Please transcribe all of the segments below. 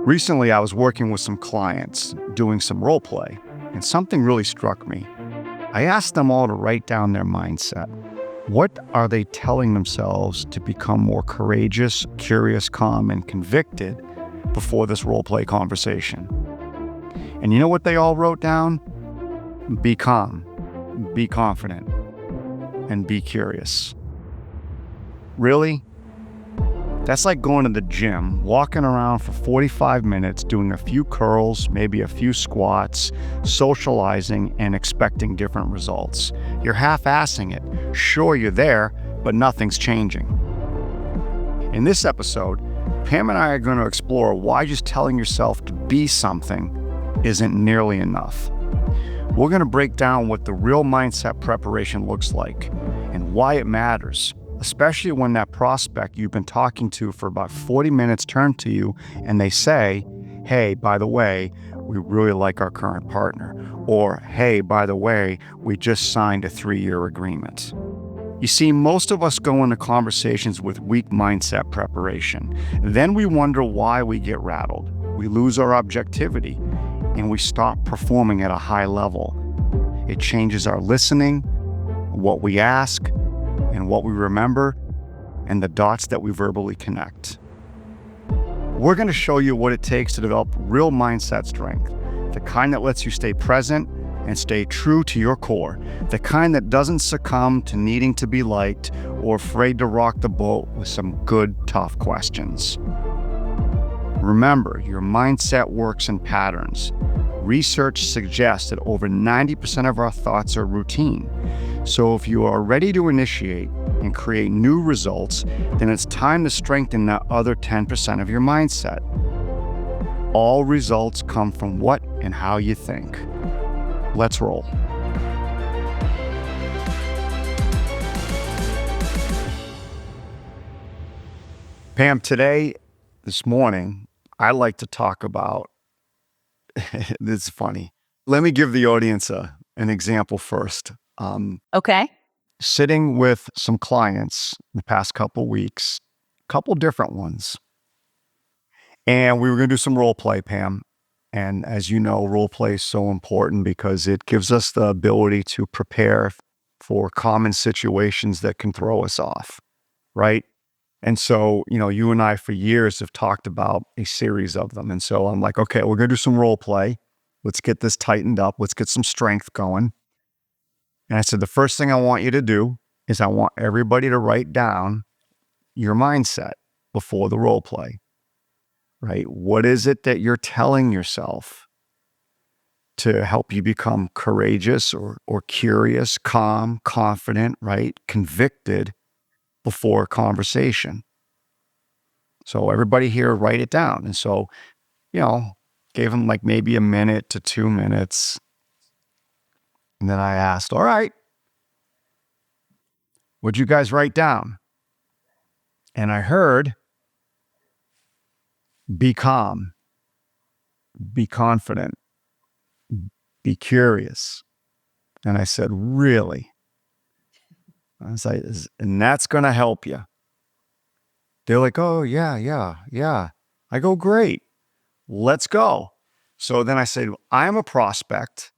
Recently, I was working with some clients doing some role play, and something really struck me. I asked them all to write down their mindset. What are they telling themselves to become more courageous, curious, calm, and convicted before this role play conversation? And you know what they all wrote down? Be calm, be confident, and be curious. Really? That's like going to the gym, walking around for 45 minutes, doing a few curls, maybe a few squats, socializing, and expecting different results. You're half-assing it. Sure, you're there, but nothing's changing. In this episode, Pam and I are going to explore why just telling yourself to be something isn't nearly enough. We're going to break down what the real mindset preparation looks like and why it matters, especially when that prospect you've been talking to for about 40 minutes turn to you and they say, hey, by the way, we really like our current partner. Or, hey, by the way, we just signed a 3-year agreement. You see, most of us go into conversations with weak mindset preparation. Then we wonder why we get rattled. We lose our objectivity and we stop performing at a high level. It changes our listening, what we ask, and what we remember, and the dots that we verbally connect. We're going to show you what it takes to develop real mindset strength, the kind that lets you stay present and stay true to your core, the kind that doesn't succumb to needing to be liked or afraid to rock the boat with some good, tough questions. Remember, your mindset works in patterns. Research suggests that over 90% of our thoughts are routine. So if you are ready to initiate and create new results, then it's time to strengthen that other 10% of your mindset. All results come from what and how you think. Let's roll. Pam, this morning, I like to talk about, this is funny. Let me give the audience an example first. Okay. Sitting with some clients the past couple weeks, couple different ones. And we were going to do some role play, Pam. And as you know, role play is so important because it gives us the ability to prepare for common situations that can throw us off, right? And so, you and I for years have talked about a series of them. And so I'm like, okay, we're going to do some role play. Let's get this tightened up. Let's get some strength going. And I said, the first thing I want you to do is I want everybody to write down your mindset before the role play, right? What is it that you're telling yourself to help you become courageous or curious, calm, confident, right? Convicted before a conversation. So everybody here, write it down. And so, gave them like maybe a minute to 2 minutes. And then I asked, all right, what'd you guys write down? And I heard, be calm, be confident, be curious. And I said, really? I was like, and that's going to help you. They're like, oh, yeah. I go, great, let's go. So then I said, I'm a prospect.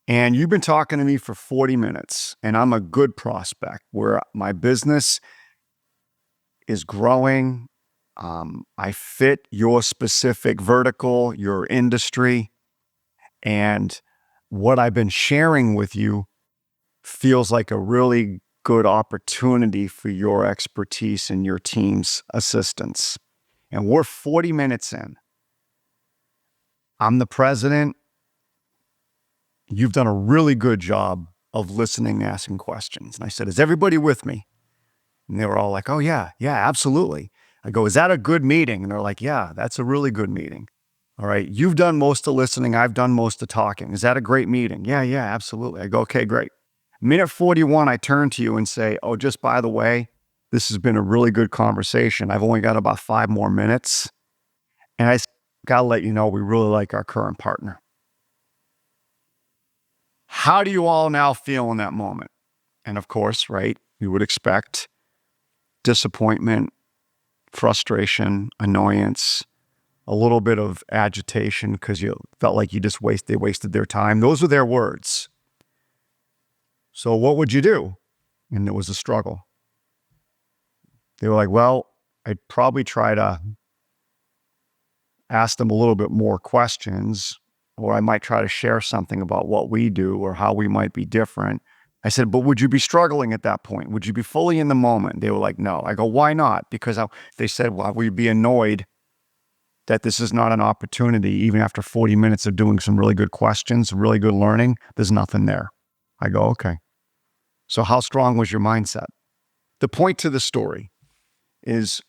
And you've been talking to me for 40 minutes, and I'm a good prospect where my business is growing. I fit your specific vertical, your industry, and what I've been sharing with you feels like a really good opportunity for your expertise and your team's assistance. And we're 40 minutes in. I'm the president. You've done a really good job of listening and asking questions. And I said, is everybody with me? And they were all like, oh, yeah, absolutely. I go, is that a good meeting? And they're like, yeah, that's a really good meeting. All right, you've done most of listening. I've done most of talking. Is that a great meeting? Yeah, absolutely. I go, okay, great. Minute 41, I turn to you and say, oh, just by the way, this has been a really good conversation. I've only got about 5 more minutes. And I got to let you know, we really like our current partner. How do you all now feel in that moment? And of course, right, you would expect disappointment, frustration, annoyance, a little bit of agitation because you felt like they wasted their time. Those are their words. So what would you do? And it was a struggle. They were like, well, I'd probably try to ask them a little bit more questions, or I might try to share something about what we do or how we might be different. I said, but would you be struggling at that point? Would you be fully in the moment? They were like, no. I go, why not? Because they said, well, we'd be annoyed that this is not an opportunity. Even after 40 minutes of doing some really good questions, really good learning, there's nothing there. I go, okay. So how strong was your mindset? The point to the story is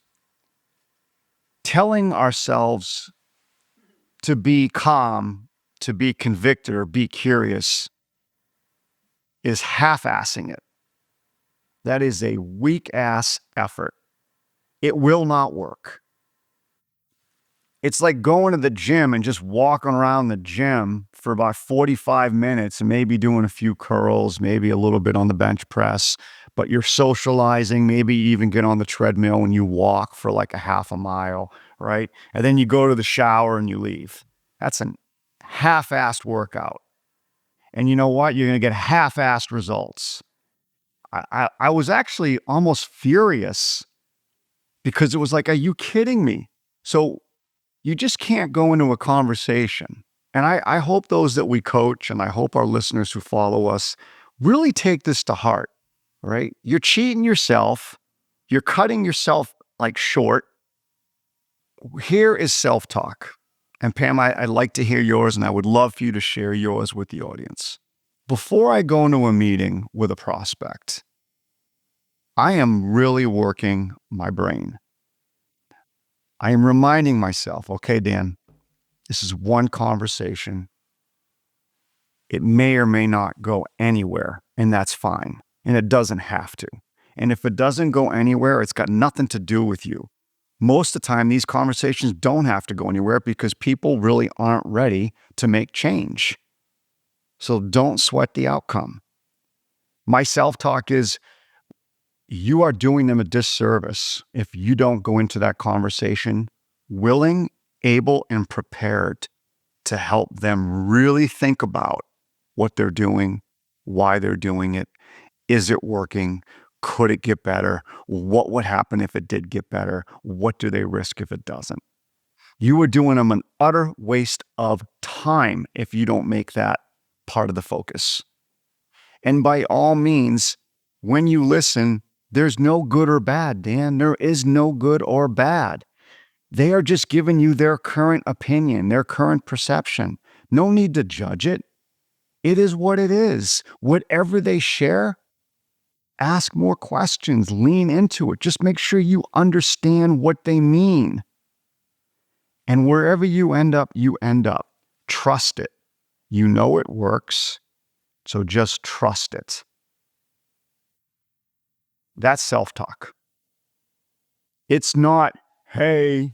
telling ourselves to be calm, to be convicted, or be curious is half-assing it. That is a weak-ass effort. It will not work. It's like going to the gym and just walking around the gym for about 45 minutes and maybe doing a few curls, maybe a little bit on the bench press, but you're socializing, maybe you even get on the treadmill and you walk for like a half a mile, right? And then you go to the shower and you leave. That's a half-assed workout. And you know what? You're going to get half-assed results. I was actually almost furious because it was like, are you kidding me? So you just can't go into a conversation. And I hope those that we coach, and I hope our listeners who follow us really take this to heart, right? You're cheating yourself. You're cutting yourself like short. Here is self-talk. And Pam, I'd like to hear yours, and I would love for you to share yours with the audience. Before I go into a meeting with a prospect, I am really working my brain. I am reminding myself, okay, Dan, this is one conversation. It may or may not go anywhere, and that's fine. And it doesn't have to. And if it doesn't go anywhere, it's got nothing to do with you. Most of the time, these conversations don't have to go anywhere because people really aren't ready to make change. So don't sweat the outcome. My self-talk is, you are doing them a disservice if you don't go into that conversation willing, able, and prepared to help them really think about what they're doing, why they're doing it. Is it working? Could it get better? What would happen if it did get better? What do they risk if it doesn't? You are doing them an utter waste of time if you don't make that part of the focus. And by all means, when you listen, there's no good or bad, Dan. There is no good or bad. They are just giving you their current opinion, their current perception. No need to judge it. It is what it is. Whatever they share, ask more questions, lean into it. Just make sure you understand what they mean. And wherever you end up, you end up. Trust it. You know it works, so just trust it. That's self-talk. It's not, hey,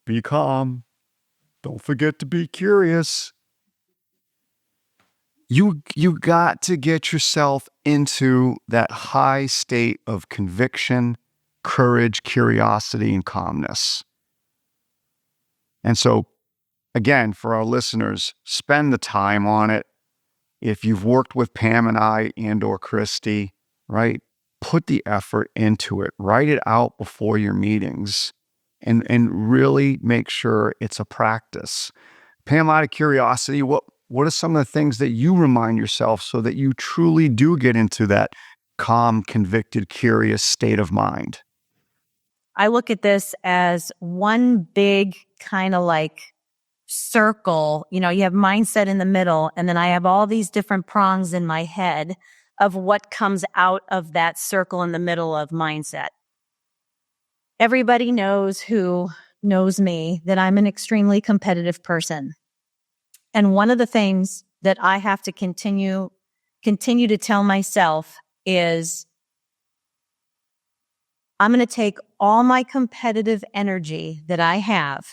be calm. Don't forget to be curious. You got to get yourself into that high state of conviction, courage, curiosity, and calmness. And so, again, for our listeners, spend the time on it. If you've worked with Pam and I and/or Christy, right? Put the effort into it. Write it out before your meetings and really make sure it's a practice. Pam, out of curiosity, what are some of the things that you remind yourself so that you truly do get into that calm, convicted, curious state of mind? I look at this as one big kind of like circle. You have mindset in the middle, and then I have all these different prongs in my head of what comes out of that circle in the middle of mindset. Everybody knows who knows me that I'm an extremely competitive person. And one of the things that I have to continue to tell myself is I'm going to take all my competitive energy that I have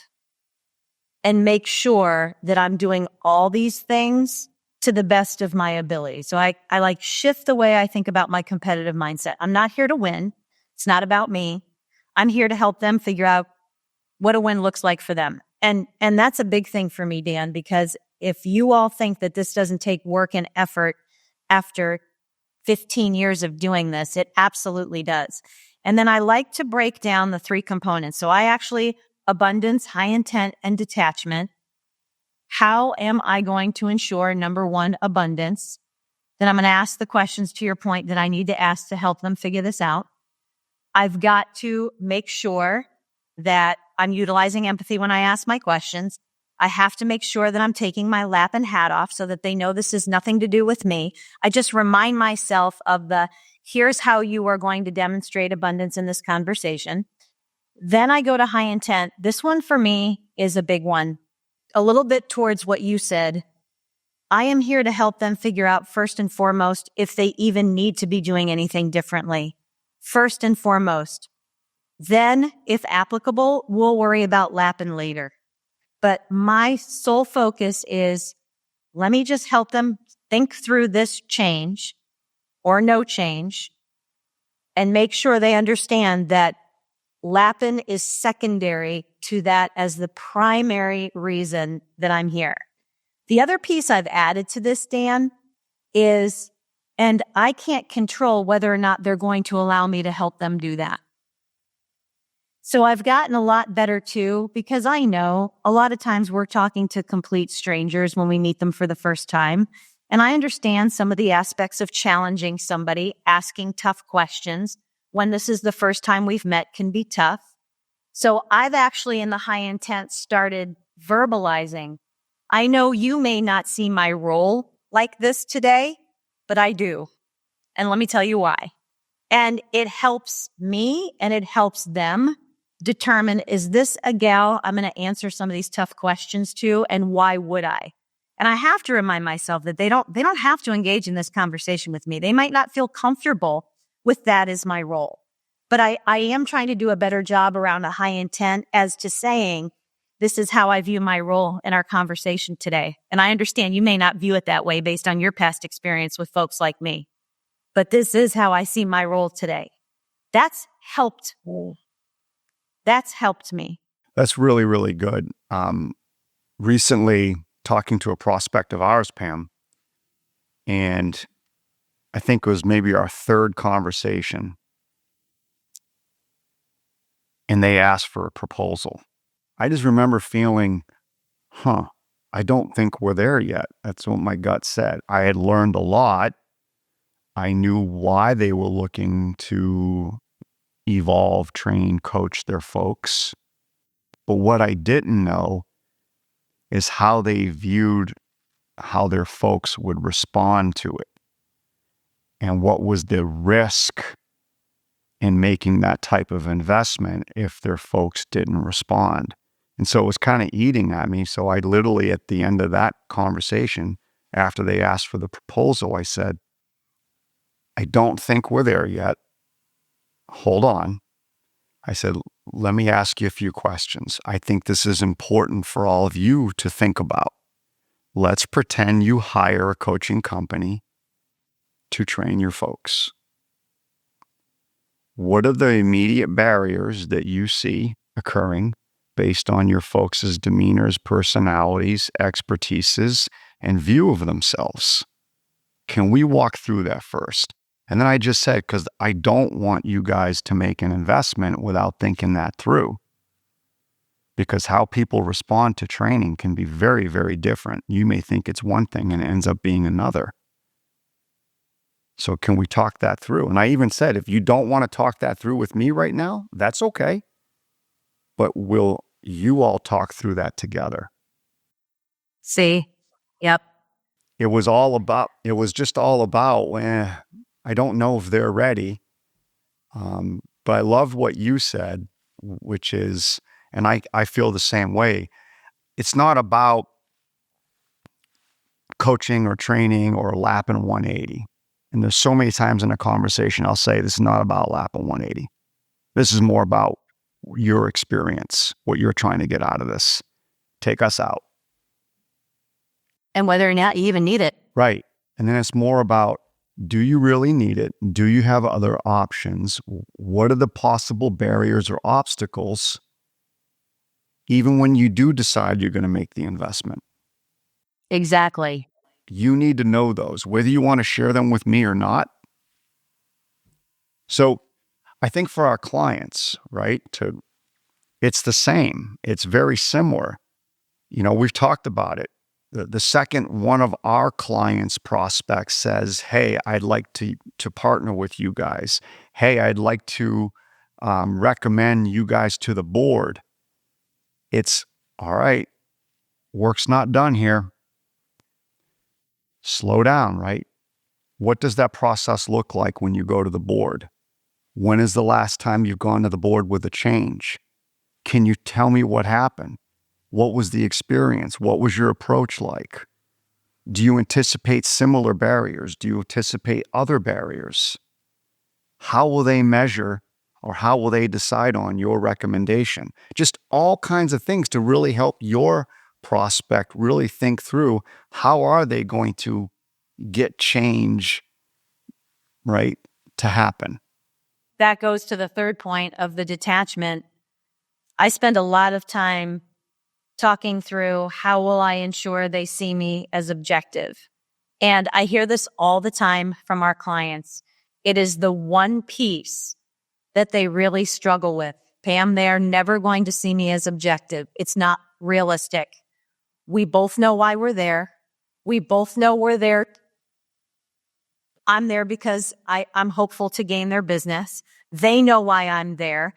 and make sure that I'm doing all these things to the best of my ability. So I like shift the way I think about my competitive mindset. I'm not here to win. It's not about me. I'm here to help them figure out what a win looks like for them. And that's a big thing for me, Dan, because if you all think that this doesn't take work and effort after 15 years of doing this, it absolutely does. And then I like to break down the 3 components. So I actually, abundance, high intent, and detachment. How am I going to ensure, number 1, abundance? Then I'm going to ask the questions, to your point, that I need to ask to help them figure this out. I've got to make sure that I'm utilizing empathy when I ask my questions. I have to make sure that I'm taking my lap and hat off so that they know this is nothing to do with me. I just remind myself of here's how you are going to demonstrate abundance in this conversation. Then I go to high intent. This one for me is a big one. A little bit towards what you said. I am here to help them figure out, first and foremost, if they even need to be doing anything differently. First and foremost. Then, if applicable, we'll worry about lapping later. But my sole focus is, let me just help them think through this change or no change and make sure they understand that lapping is secondary to that as the primary reason that I'm here. The other piece I've added to this, Dan, is, and I can't control whether or not they're going to allow me to help them do that. So I've gotten a lot better too, because I know a lot of times we're talking to complete strangers when we meet them for the first time. And I understand some of the aspects of challenging somebody, asking tough questions when this is the first time we've met can be tough. So I've actually, in the high intent, started verbalizing. I know you may not see my role like this today, but I do. And let me tell you why. And it helps me and it helps them determine, is this a gal I'm going to answer some of these tough questions to, and why would I? And I have to remind myself that they don't have to engage in this conversation with me. They might not feel comfortable with that as my role. But I am trying to do a better job around a high intent as to saying, this is how I view my role in our conversation today. And I understand you may not view it that way based on your past experience with folks like me. But this is how I see my role today. That's helped me. That's helped me. That's really, really good. Recently, talking to a prospect of ours, Pam, and I think it was maybe our 3rd conversation, and they asked for a proposal. I just remember feeling, I don't think we're there yet. That's what my gut said. I had learned a lot. I knew why they were looking to evolve, train, coach their folks. But what I didn't know is how they viewed how their folks would respond to it, and what was the risk in making that type of investment if their folks didn't respond. And so it was kind of eating at me. So I literally, at the end of that conversation, after they asked for the proposal, I said, I don't think we're there yet. Hold on. I said, let me ask you a few questions. I think this is important for all of you to think about. Let's pretend you hire a coaching company to train your folks. What are the immediate barriers that you see occurring based on your folks' demeanors, personalities, expertises, and view of themselves? Can we walk through that first? And then I just said, because I don't want you guys to make an investment without thinking that through. Because how people respond to training can be very, very different. You may think it's one thing and it ends up being another. So can we talk that through? And I even said, if you don't want to talk that through with me right now, that's okay. But will you all talk through that together? See? Yep. It was just all about, I don't know if they're ready. But I love what you said, which is, and I feel the same way. It's not about coaching or training or lapping 180. And there's so many times in a conversation, I'll say, this is not about lapping 180. This is more about your experience, what you're trying to get out of this. Take us out. And whether or not you even need it. Right. And then it's more about Do you really need it? Do you have other options? What are the possible barriers or obstacles, even when you do decide you're going to make the investment? Exactly. You need to know those, whether you want to share them with me or not. So I think for our clients, right, it's the same. It's very similar. We've talked about it. The second one of our clients' prospects says, "Hey, I'd like to partner with you guys. Hey, I'd like to recommend you guys to the board." It's all right. Work's not done here. Slow down, right? What does that process look like when you go to the board? When is the last time you've gone to the board with a change? Can you tell me what happened? What was the experience? What was your approach like? Do you anticipate similar barriers? Do you anticipate other barriers? How will they measure or how will they decide on your recommendation? Just all kinds of things to really help your prospect really think through how are they going to get change, right, to happen. That goes to the third point of the detachment. I spend a lot of time talking through how will I ensure they see me as objective. And I hear this all the time from our clients. It is the one piece that they really struggle with. Pam, they are never going to see me as objective. It's not realistic. We both know why we're there. We both know we're there. I'm there because I'm hopeful to gain their business. They know why I'm there.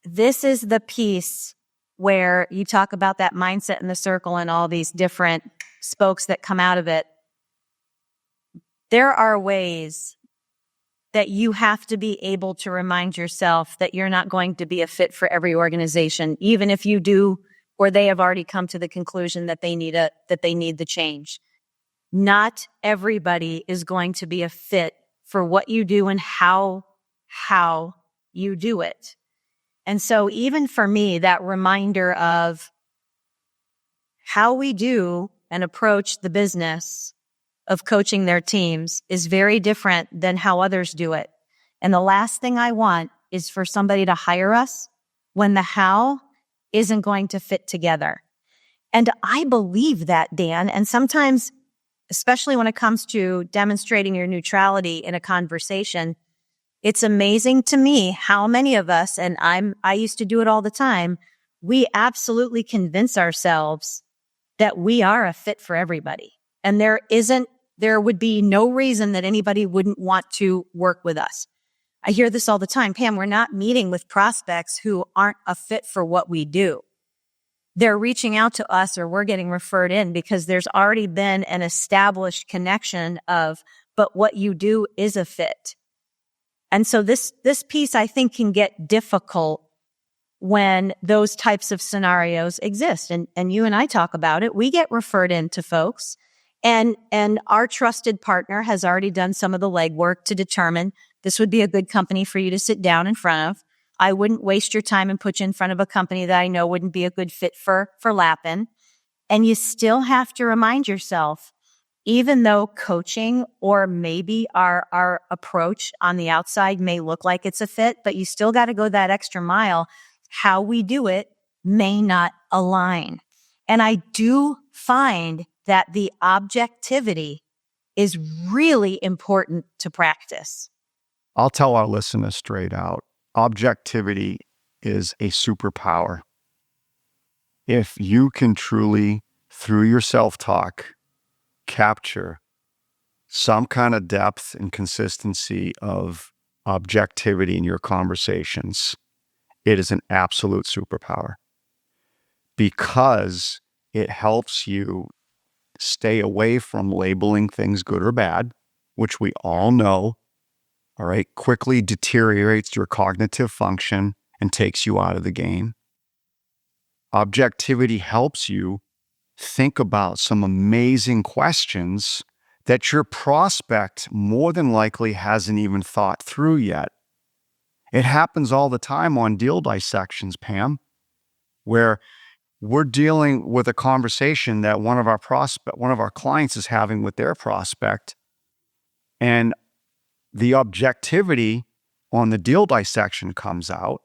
This is the piece where you talk about that mindset in the circle and all these different spokes that come out of it. There are ways that you have to be able to remind yourself that you're not going to be a fit for every organization, even if you do, or they have already come to the conclusion that they need the change. Not everybody is going to be a fit for what you do and how you do it. And so even for me, that reminder of how we do and approach the business of coaching their teams is very different than how others do it. And the last thing I want is for somebody to hire us when the how isn't going to fit together. And I believe that, Dan. And sometimes, especially when it comes to demonstrating your neutrality in a conversation, it's amazing to me how many of us, and I used to do it all the time, we absolutely convince ourselves that we are a fit for everybody. And there would be no reason that anybody wouldn't want to work with us. I hear this all the time. Pam, we're not meeting with prospects who aren't a fit for what we do. They're reaching out to us or we're getting referred in because there's already been an established connection of, but what you do is a fit. And so this piece I think can get difficult when those types of scenarios exist. And you and I talk about it. We get referred into folks and our trusted partner has already done some of the legwork to determine this would be a good company for you to sit down in front of. I wouldn't waste your time and put you in front of a company that I know wouldn't be a good fit for Lappin. And you still have to remind yourself, even though coaching or maybe our approach on the outside may look like it's a fit, but you still got to go that extra mile. How we do it may not align. And I do find that the objectivity is really important to practice. I'll tell our listeners straight out, objectivity is a superpower. If you can truly, through your self-talk, capture some kind of depth and consistency of objectivity in your conversations, it is an absolute superpower because it helps you stay away from labeling things good or bad, which we all know, all right, quickly deteriorates your cognitive function and takes you out of the game. Objectivity helps you think about some amazing questions that your prospect more than likely hasn't even thought through yet. It happens all the time on deal dissections, Pam, where we're dealing with a conversation that one of our clients is having with their prospect, And the objectivity on the deal dissection comes out.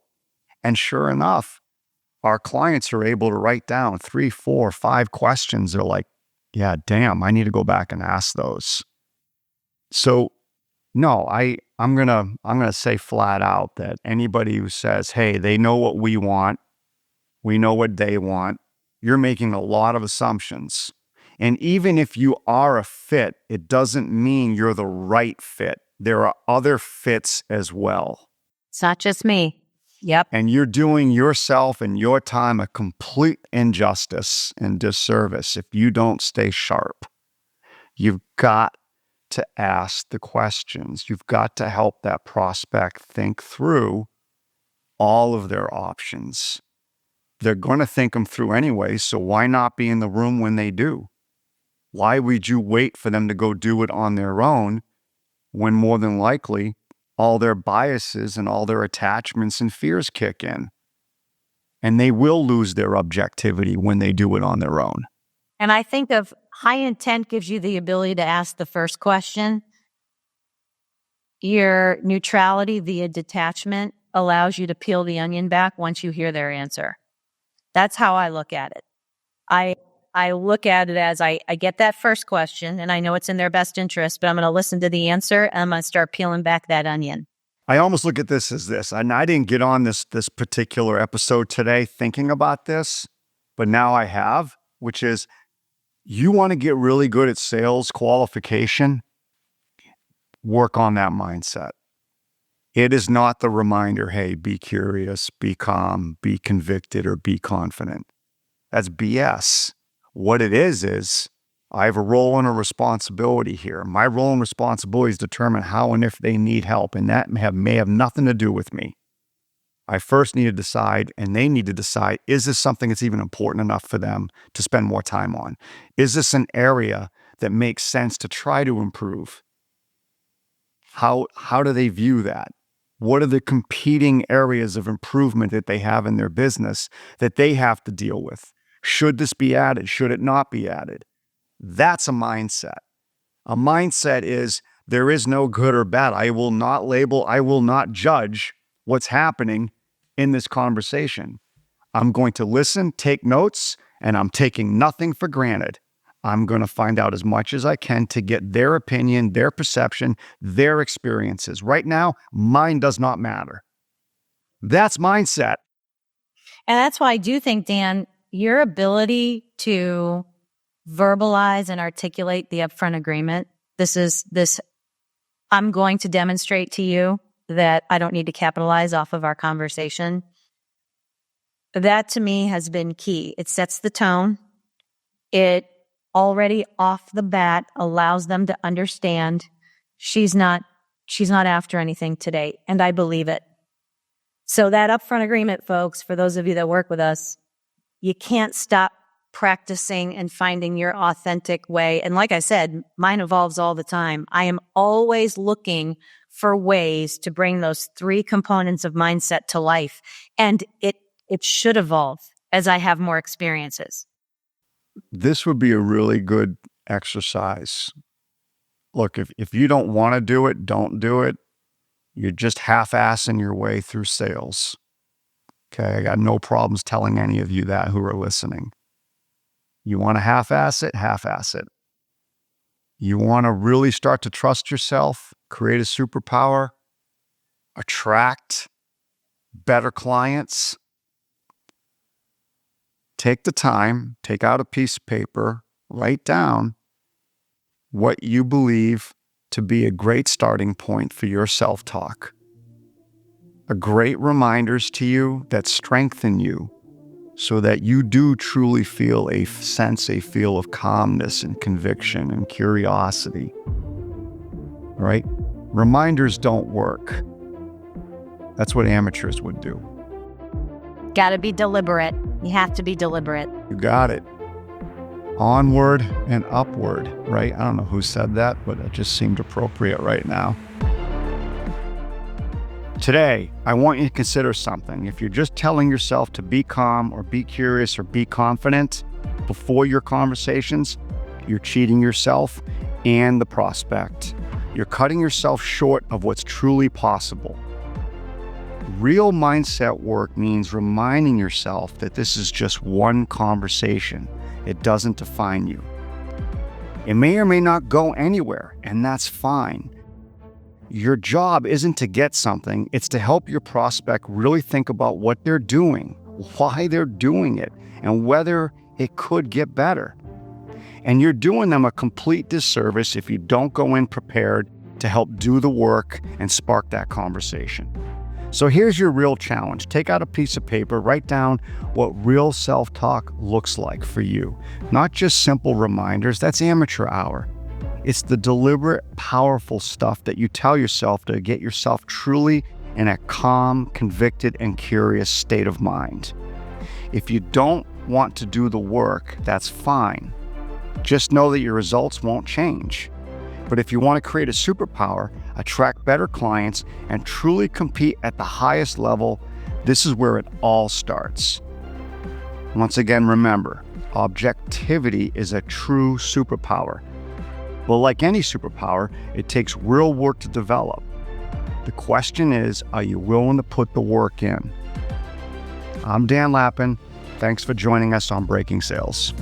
And sure enough, our clients are able to write down 3, 4, 5 questions. They're like, yeah, damn, I need to go back and ask those. So no, I'm gonna say flat out that anybody who says, hey, they know what we want, we know what they want, you're making a lot of assumptions. And even if you are a fit, it doesn't mean you're the right fit. There are other fits as well. It's not just me. Yep. And you're doing yourself and your time a complete injustice and disservice if you don't stay sharp. You've got to ask the questions. You've got to help that prospect think through all of their options. They're going to think them through anyway, so why not be in the room when they do? Why would you wait for them to go do it on their own when more than likely all their biases and all their attachments and fears kick in? And they will lose their objectivity when they do it on their own. And I think of high intent gives you the ability to ask the first question. Your neutrality via detachment allows you to peel the onion back once you hear their answer. That's how I look at it. I look at it as I get that first question and I know it's in their best interest, but I'm going to listen to the answer and I'm going to start peeling back that onion. I almost look at this as this, and I didn't get on this particular episode today thinking about this, but now I have, which is you want to get really good at sales qualification, work on that mindset. It is not the reminder, hey, be curious, be calm, be convicted, or be confident. That's BS. What it is I have a role and a responsibility here. My role and responsibility is determine how and if they need help, and that may have nothing to do with me. I first need to decide, and they need to decide, is this something that's even important enough for them to spend more time on? Is this an area that makes sense to try to improve? How do they view that? What are the competing areas of improvement that they have in their business that they have to deal with? Should this be added? Should it not be added? That's a mindset. A mindset is there is no good or bad. I will not label, I will not judge what's happening in this conversation. I'm going to listen, take notes, and I'm taking nothing for granted. I'm going to find out as much as I can to get their opinion, their perception, their experiences. Right now, mine does not matter. That's mindset. And that's why I do think, Dan, your ability to verbalize and articulate the upfront agreement, I'm going to demonstrate to you that I don't need to capitalize off of our conversation. That to me has been key. It sets the tone. It already off the bat allows them to understand she's not after anything today. And I believe it. So that upfront agreement, folks, for those of you that work with us, you can't stop practicing and finding your authentic way. And like I said, mine evolves all the time. I am always looking for ways to bring those 3 components of mindset to life. And it should evolve as I have more experiences. This would be a really good exercise. Look, if you don't want to do it, don't do it. You're just half-assing your way through sales. Okay, I got no problems telling any of you that who are listening. You want to half-ass it, half-ass it. You want to really start to trust yourself, create a superpower, attract better clients. Take the time, take out a piece of paper, write down what you believe to be a great starting point for your self-talk. A great reminders to you that strengthen you so that you do truly feel a feel of calmness and conviction and curiosity. All right? Reminders don't work. That's what amateurs would do. Got to be deliberate. You have to be deliberate. You got it. Onward and upward, right? I don't know who said that, but it just seemed appropriate right now. Today, I want you to consider something. If you're just telling yourself to be calm or be curious or be confident before your conversations, you're cheating yourself and the prospect. you're cutting yourself short of what's truly possible. Real mindset work means reminding yourself that this is just one conversation. It doesn't define you. It may or may not go anywhere, and that's fine. Your job isn't to get something, it's to help your prospect really think about what they're doing, why they're doing it, and whether it could get better. And you're doing them a complete disservice if you don't go in prepared to help do the work and spark that conversation. So here's your real challenge. Take out a piece of paper, write down what real self-talk looks like for you. Not just simple reminders, that's amateur hour. It's the deliberate, powerful stuff that you tell yourself to get yourself truly in a calm, convicted, and curious state of mind. If you don't want to do the work, that's fine. Just know that your results won't change. But if you want to create a superpower, attract better clients, and truly compete at the highest level, this is where it all starts. Once again, remember, objectivity is a true superpower. But like any superpower, it takes real work to develop. The question is, are you willing to put the work in? I'm Dan Lappin. Thanks for joining us on Breaking Sales.